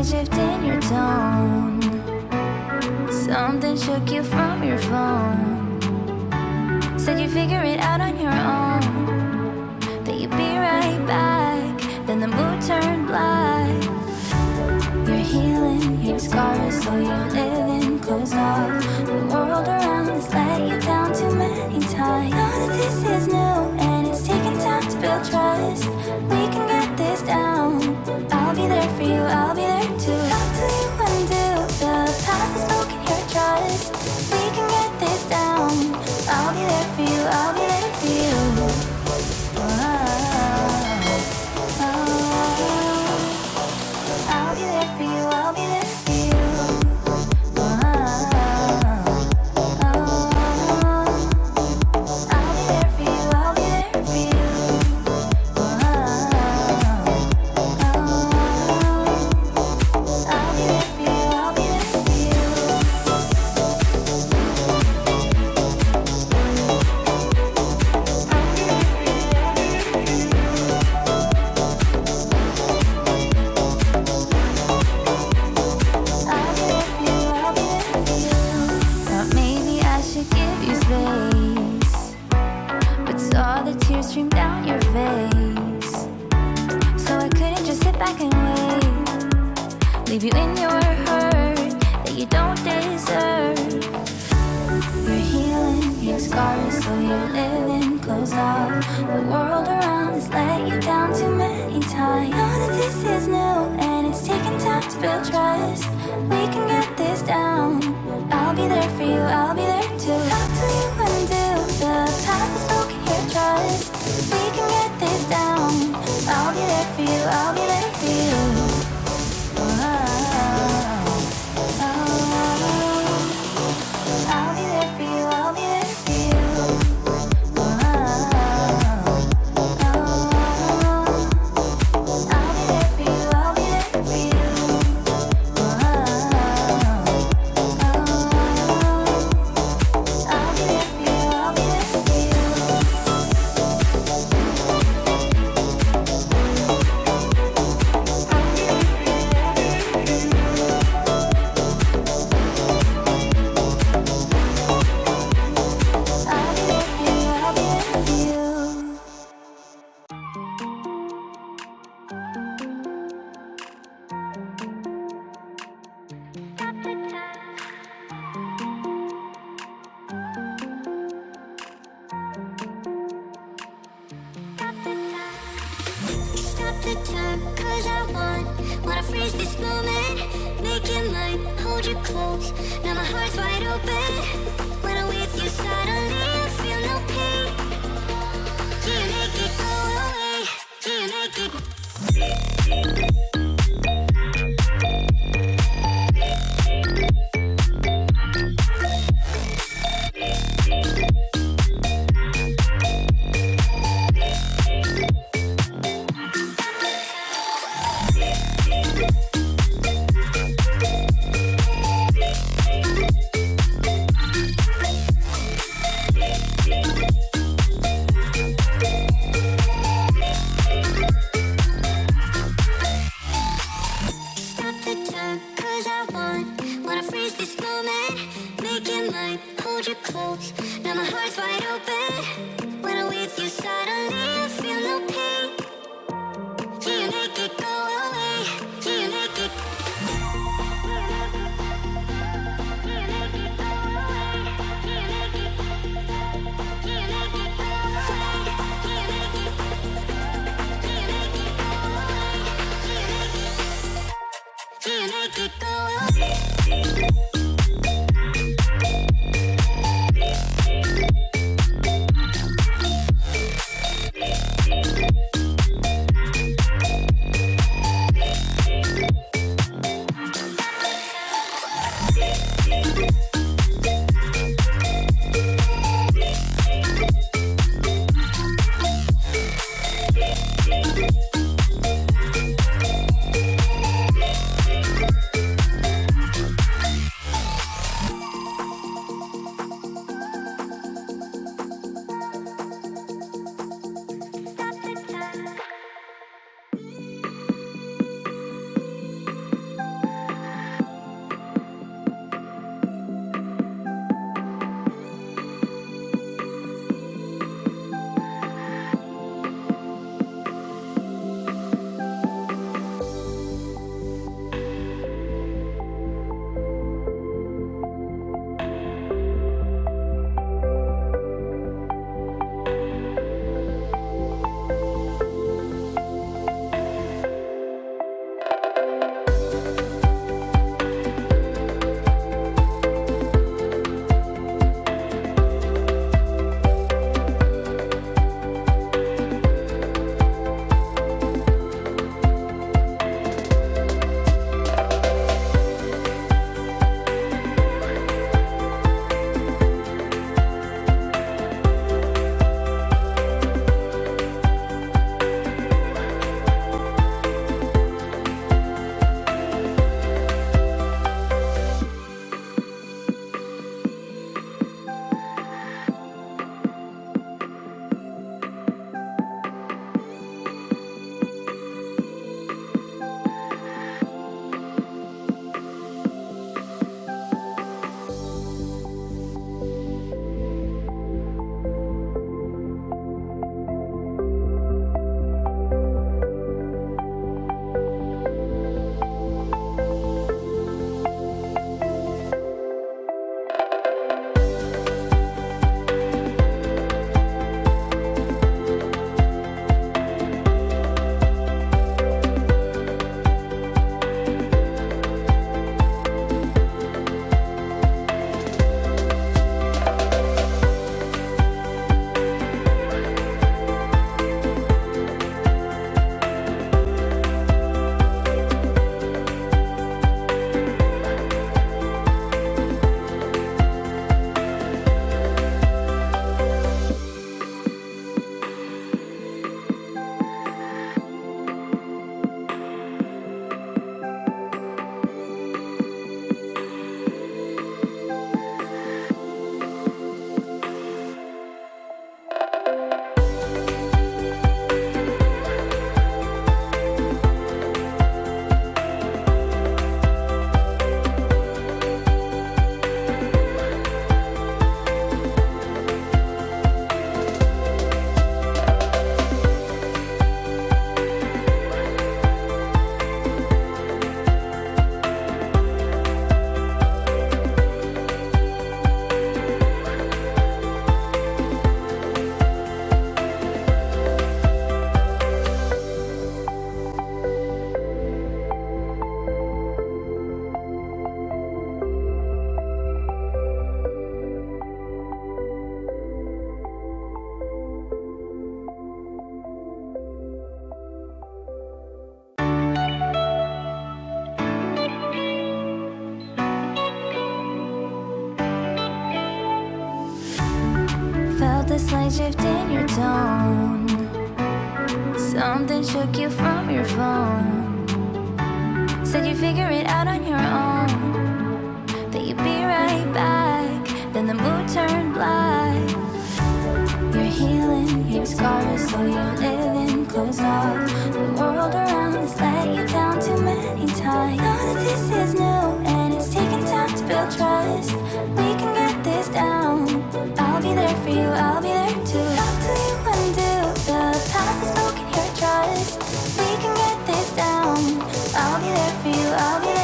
shift in your tone. Something shook you from your phone. Said you figure it out on your own, that you'd be right back. Then the mood turned black. You're healing your scars, so you're living closed off. The world around has let you down too many times. None of this is new, and it's taking time to build trust. We can get this down. I'll be there for you, I'll be there too. Talk to you undo the past is broken your trust. We can get this down. I'll be there for you, I'll be there for you. I'll be there for you, I'll be there for you. I'll be there for you, I'll be there for you. I'll be there for you, I'll be there for you. I'll be there for you, I'll be there for you. Thought maybe I should give you space, but saw the tears stream down your face. So I couldn't just sit back and wait, leave you in your hurt that you don't deserve. You're healing your scars, so you're living closed off. The world around has let you down too many times. None of this is new, and it's taking time to build trust. We can get this down. I'll be there for you, I'll be there too. Talk to you undo the past is broken your trust. We can get this down. I'll be there for you, I'll be there for you. I'll be there for you, I'll be there for you. I'll be there for you, I'll be there for you. I'll be there for you, I'll be there for you. I'll be there for you, I'll be there for you. Stop the time, cause I wanna freeze this moment. Make it mine, hold you close. Now my heart's wide open. When I'm with you, suddenly I feel no pain. Do you make it go away? Do you make it? Stop the time, cause I wanna freeze this moment. Make it mine, hold you close. Now my heart's wide open. When I'm with you, suddenly I feel no pain. Do you make it go away? Do you make it? Do you make it go away? Do you make it? Do you make it go away? Do you make it? Do you make it go away? Do you make it go away? Felt a slight shift in your tone. Something shook you from your phone. Said you'd figure it out on your own, that you'd be right back. Then the mood turned black. You're healing your scars, so you're living closed off. The world around has let you down too many times. Know that this is new and it's taking time to build trust. We can get this down. I'll be there for you, I'll be there too. Talk to you undo the past is broken, your trust. We can get this down. I'll be there for you, I'll be there.